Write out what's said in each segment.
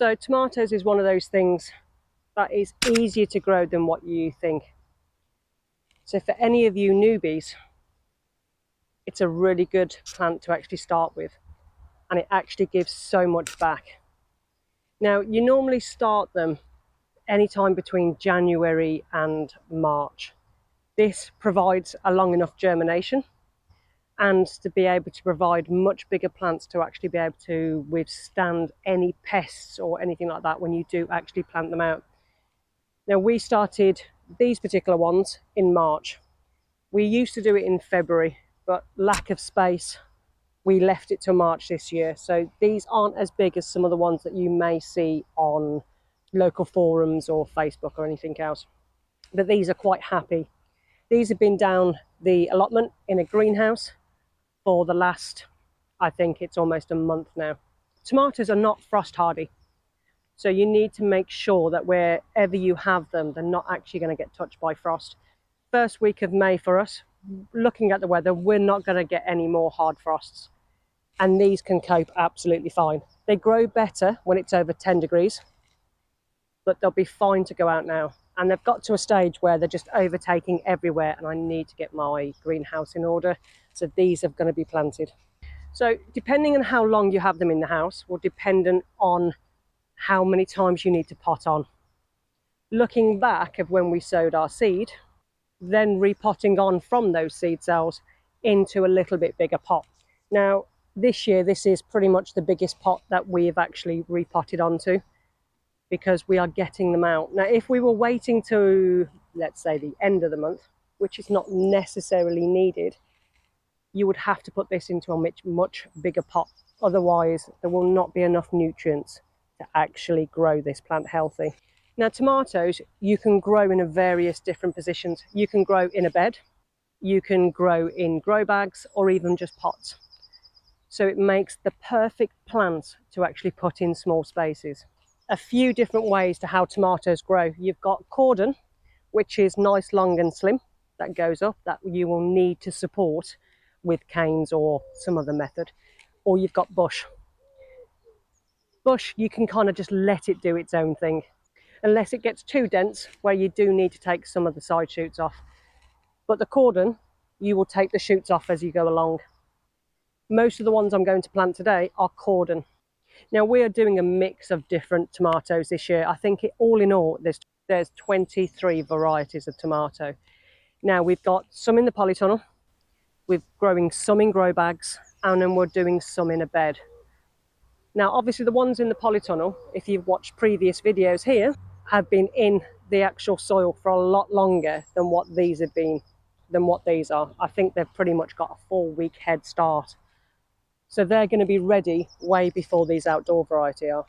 So tomatoes is one of those things that is easier to grow than what you think. So for any of you newbies, it's a really good plant to actually start with, and it actually gives so much back. Now, you normally start them anytime between January and March. This provides a long enough germination and to be able to provide much bigger plants to actually be able to withstand any pests or anything like that when you do actually plant them out. Now, we started these particular ones in March. We used to do it in February, but lack of space, we left it till March this year. So these aren't as big as some of the ones that you may see on local forums or Facebook or anything else, but these are quite happy. These have been down the allotment in a greenhouse for the last, I think it's almost a month now. Tomatoes are not frost hardy, so you need to make sure that wherever you have them, they're not actually going to get touched by frost. First week of May for us, looking at the weather, we're not going to get any more hard frosts, and these can cope absolutely fine. They grow better when it's over 10 degrees, but they'll be fine to go out now. And they've got to a stage where they're just overtaking everywhere, and I need to get my greenhouse in order. So these are going to be planted. So depending on how long you have them in the house will depend on how many times you need to pot on. Looking back of when we sowed our seed, then repotting on from those seed cells into a little bit bigger pot. Now this year, this is pretty much the biggest pot that we've actually repotted onto, because we are getting them out. Now, if we were waiting to, let's say, the end of the month, which is not necessarily needed, you would have to put this into a much bigger pot. Otherwise, there will not be enough nutrients to actually grow this plant healthy. Now, tomatoes, you can grow in various different positions. You can grow in a bed, you can grow in grow bags, or even just pots. So it makes the perfect plant to actually put in small spaces. A few different ways to how tomatoes grow. You've got cordon, which is nice, long and slim, that goes up, that you will need to support with canes or some other method. Or you've got bush. Bush, you can kind of just let it do its own thing, unless it gets too dense where you do need to take some of the side shoots off. But the cordon, you will take the shoots off as you go along. Most of the ones I'm going to plant today are cordon. Now, we are doing a mix of different tomatoes this year. I think all in all, there's 23 varieties of tomato. Now, we've got some in the polytunnel, we're growing some in grow bags, and then we're doing some in a bed. Now, obviously the ones in the polytunnel, if you've watched previous videos here, have been in the actual soil for a lot longer than what these have been, than what these are. I think they've pretty much got a 4-week head start. So they're going to be ready way before these outdoor variety are.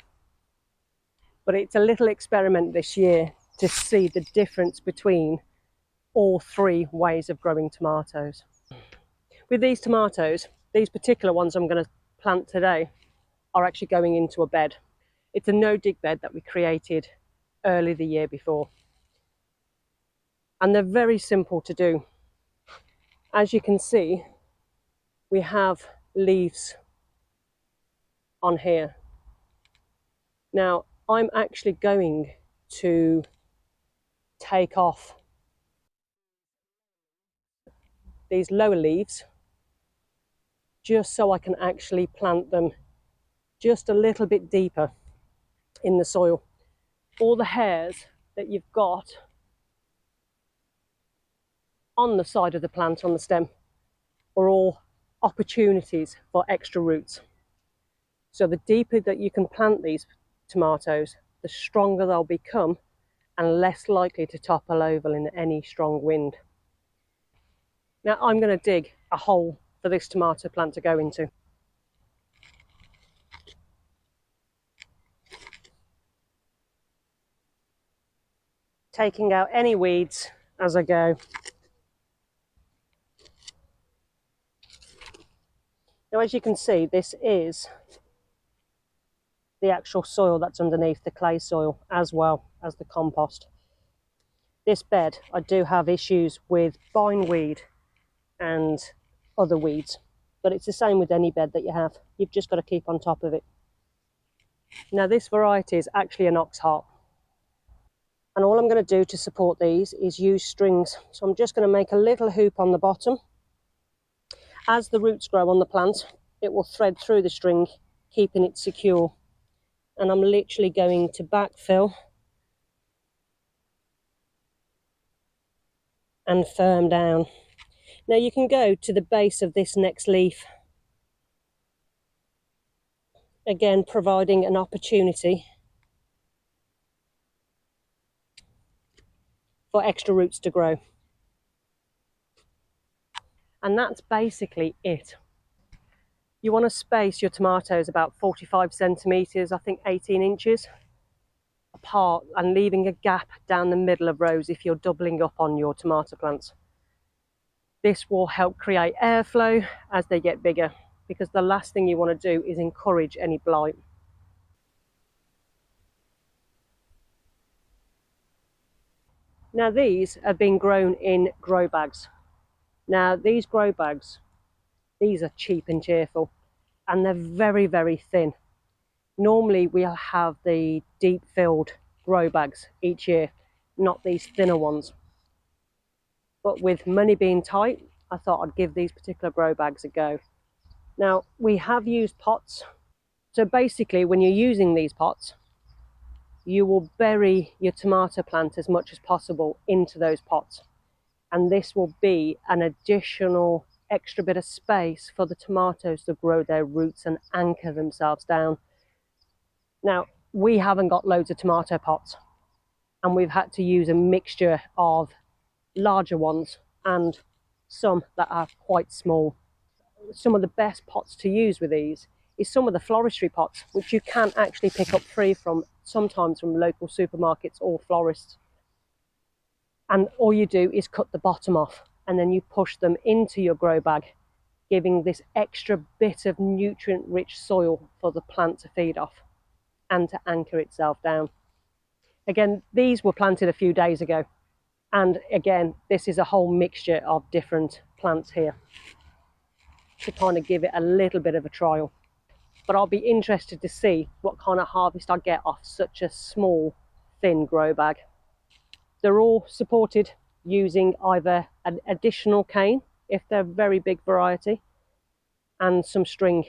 But it's a little experiment this year to see the difference between all 3 ways of growing tomatoes. With these tomatoes, these particular ones I'm going to plant today are actually going into a bed. It's a no-dig bed that we created early the year before. And they're very simple to do. As you can see, we have leaves on here. Now, I'm actually going to take off these lower leaves just so I can actually plant them just a little bit deeper in the soil. All the hairs that you've got on the side of the plant, on the stem, are all opportunities for extra roots. So the deeper that you can plant these tomatoes, the stronger they'll become and less likely to topple over in any strong wind. Now I'm going to dig a hole for this tomato plant to go into. Taking out any weeds as I go. Now, as you can see, this is the actual soil that's underneath, the clay soil, as well as the compost. This bed, I do have issues with bindweed and other weeds, but it's the same with any bed that you have. You've just got to keep on top of it. Now this variety is actually an ox heart. And all I'm going to do to support these is use strings. So I'm just going to make a little hoop on the bottom. As the roots grow on the plant, it will thread through the string, keeping it secure. And I'm literally going to backfill and firm down. Now you can go to the base of this next leaf, again providing an opportunity for extra roots to grow. And that's basically it. You want to space your tomatoes about 45 centimetres, I think 18 inches apart, and leaving a gap down the middle of rows if you're doubling up on your tomato plants. This will help create airflow as they get bigger, because the last thing you want to do is encourage any blight. Now these have been grown in grow bags. Now these grow bags, these are cheap and cheerful, and they're very, very thin. Normally we'll have the deep filled grow bags each year, not these thinner ones. But with money being tight, I thought I'd give these particular grow bags a go. Now we have used pots. So basically when you're using these pots, you will bury your tomato plant as much as possible into those pots. And this will be an additional extra bit of space for the tomatoes to grow their roots and anchor themselves down. Now, we haven't got loads of tomato pots, and we've had to use a mixture of larger ones and some that are quite small. Some of the best pots to use with these is some of the floristry pots, which you can actually pick up free from sometimes from local supermarkets or florists. And all you do is cut the bottom off, and then you push them into your grow bag, giving this extra bit of nutrient rich soil for the plant to feed off and to anchor itself down. Again, these were planted a few days ago, and again this is a whole mixture of different plants here to kind of give it a little bit of a trial. But I'll be interested to see what kind of harvest I get off such a small thin grow bag. They're all supported using either an additional cane, if they're a very big variety, and some string.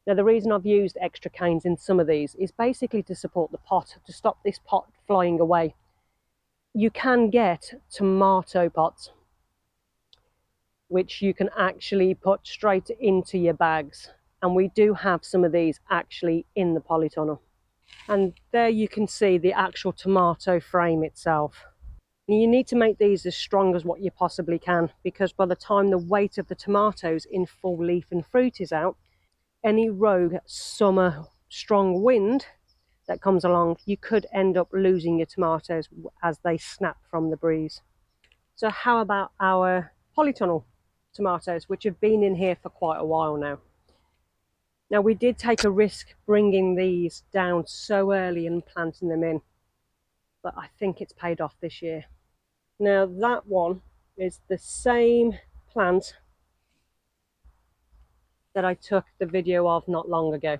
Now the reason I've used extra canes in some of these is basically to support the pot, to stop this pot flying away. You can get tomato pots, which you can actually put straight into your bags. And we do have some of these actually in the polytunnel. And there you can see the actual tomato frame itself. You need to make these as strong as what you possibly can, because by the time the weight of the tomatoes in full leaf and fruit is out, any rogue summer strong wind that comes along, you could end up losing your tomatoes as they snap from the breeze. So how about our polytunnel tomatoes, which have been in here for quite a while now? Now we did take a risk bringing these down so early and planting them in, but I think it's paid off this year. Now that one is the same plant that I took the video of not long ago.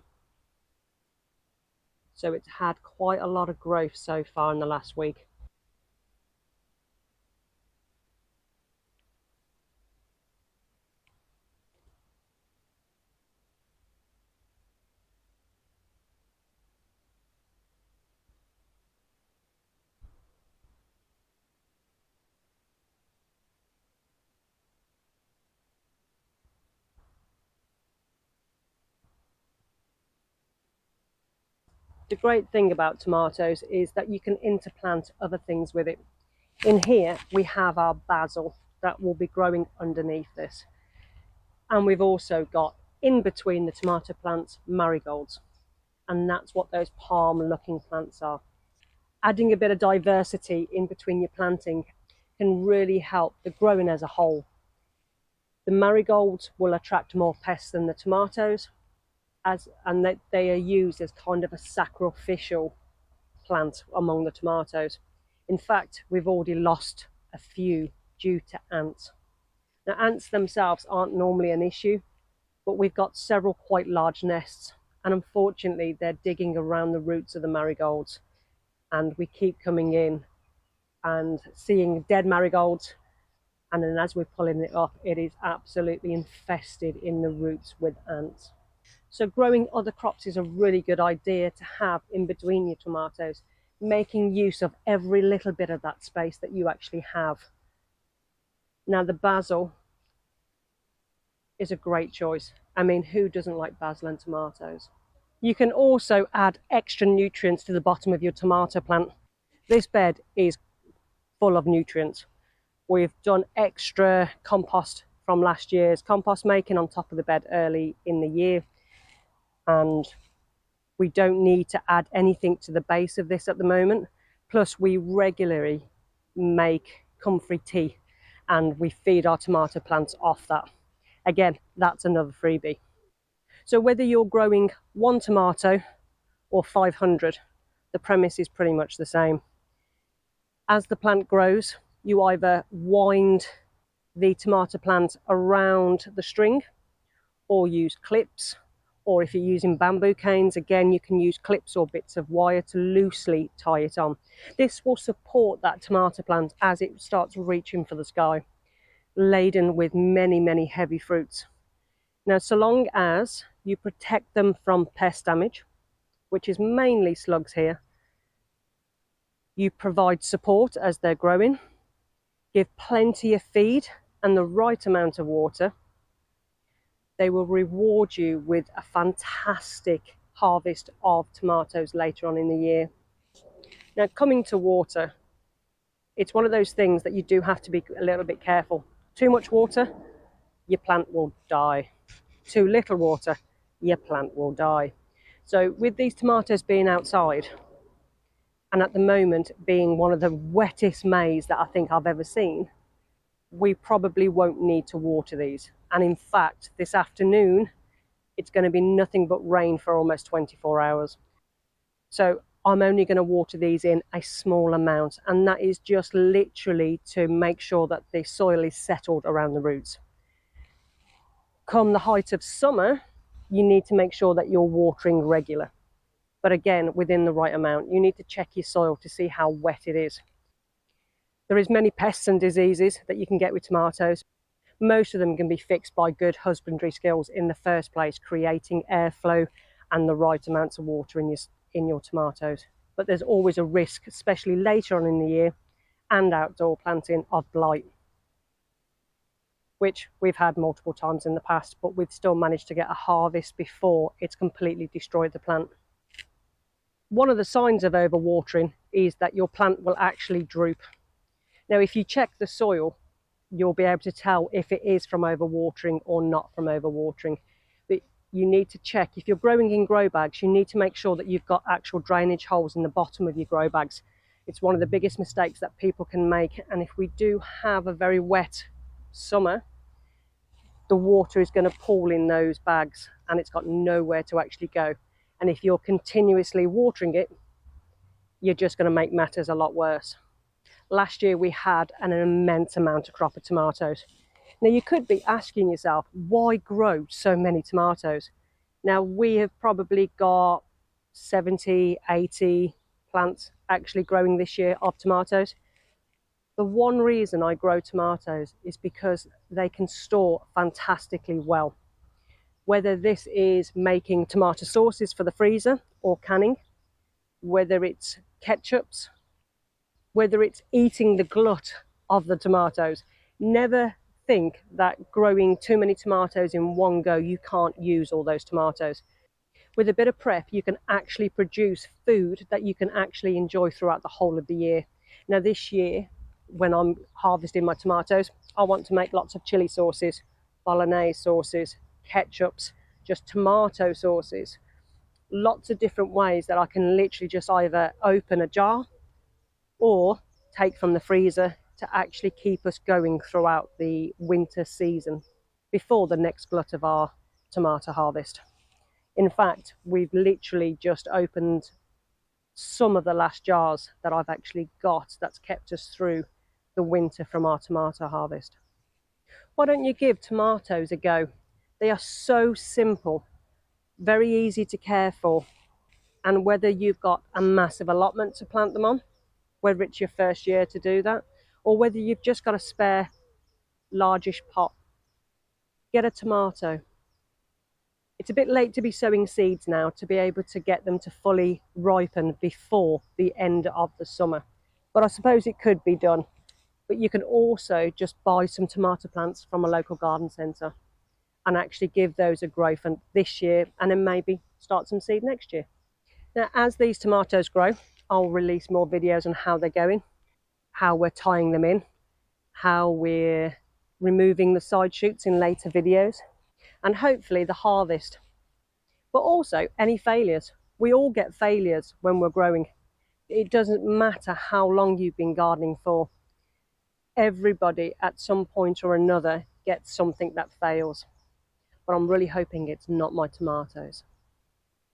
So it's had quite a lot of growth so far in the last week. The great thing about tomatoes is that you can interplant other things with it. In here we have our basil that will be growing underneath this, and we've also got in between the tomato plants marigolds, and that's what those palm looking plants are. Adding a bit of diversity in between your planting can really help the growing as a whole. The marigolds will attract more pests than the tomatoes, and they are used as kind of a sacrificial plant among the tomatoes. In fact, we've already lost a few due to ants. Now, ants themselves aren't normally an issue, but we've got several quite large nests, And unfortunately, they're digging around the roots of the marigolds, and we keep coming in and seeing dead marigolds. And then as we're pulling it up, it is absolutely infested in the roots with ants. So growing other crops is a really good idea to have in between your tomatoes, making use of every little bit of that space that you actually have. Now the basil is a great choice. I mean, who doesn't like basil and tomatoes? You can also add extra nutrients to the bottom of your tomato plant. This bed is full of nutrients. We've done extra compost from last year's compost making on top of the bed early in the year, and we don't need to add anything to the base of this at the moment. Plus we regularly make comfrey tea and we feed our tomato plants off that. Again, that's another freebie. So whether you're growing one tomato or 500, the premise is pretty much the same. As the plant grows, you either wind the tomato plant around the string or use clips, or if you're using bamboo canes, again, you can use clips or bits of wire to loosely tie it on. This will support that tomato plant as it starts reaching for the sky, laden with many, many heavy fruits. Now, so long as you protect them from pest damage, which is mainly slugs here, you provide support as they're growing, give plenty of feed and the right amount of water, they will reward you with a fantastic harvest of tomatoes later on in the year. Now, coming to water, it's one of those things that you do have to be a little bit careful. Too much water, your plant will die. Too little water, your plant will die. So with these tomatoes being outside, and at the moment being one of the wettest Mays that I think I've ever seen, we probably won't need to water these. And in fact, this afternoon, it's going to be nothing but rain for almost 24 hours. So I'm only going to water these in a small amount, and that is just literally to make sure that the soil is settled around the roots. Come the height of summer, you need to make sure that you're watering regular. But again, within the right amount. You need to check your soil to see how wet it is. There is many pests and diseases that you can get with tomatoes. Most of them can be fixed by good husbandry skills in the first place, creating airflow and the right amounts of water in your tomatoes. But there's always a risk, especially later on in the year and outdoor planting, of blight, which we've had multiple times in the past, but we've still managed to get a harvest before it's completely destroyed the plant. One of the signs of overwatering is that your plant will actually droop. Now, if you check the soil, you'll be able to tell if it is from overwatering or not from overwatering. But you need to check, if you're growing in grow bags, you need to make sure that you've got actual drainage holes in the bottom of your grow bags. It's one of the biggest mistakes that people can make. And if we do have a very wet summer, the water is going to pool in those bags and it's got nowhere to actually go. And if you're continuously watering it, you're just going to make matters a lot worse. Last year we had an immense amount of crop of tomatoes. Now you could be asking yourself, why grow so many tomatoes? Now we have probably got 70, 80 plants actually growing this year of tomatoes. The one reason I grow tomatoes is because they can store fantastically well. Whether this is making tomato sauces for the freezer or canning, whether it's ketchups, whether it's eating the glut of the tomatoes. Never think that growing too many tomatoes in one go, you can't use all those tomatoes. With a bit of prep, you can actually produce food that you can actually enjoy throughout the whole of the year. Now this year, when I'm harvesting my tomatoes, I want to make lots of chili sauces, bolognese sauces, ketchups, just tomato sauces. Lots of different ways that I can literally just either open a jar or take from the freezer to actually keep us going throughout the winter season before the next glut of our tomato harvest. In fact, we've literally just opened some of the last jars that I've actually got that's kept us through the winter from our tomato harvest. Why don't you give tomatoes a go? They are so simple very easy to care for. And whether you've got a massive allotment to plant them on, whether it's your first year to do that, or whether you've just got a spare largish pot, get a tomato. It's a bit late to be sowing seeds now to be able to get them to fully ripen before the end of the summer. But I suppose it could be done. But you can also just buy some tomato plants from a local garden centre and actually give those a growth this year, and then maybe start some seed next year. Now, as these tomatoes grow, I'll release more videos on how they're going, how we're tying them in, how we're removing the side shoots in later videos, and hopefully the harvest. But also any failures. We all get failures when we're growing. It doesn't matter how long you've been gardening for. Everybody at some point or another gets something that fails. But I'm really hoping it's not my tomatoes.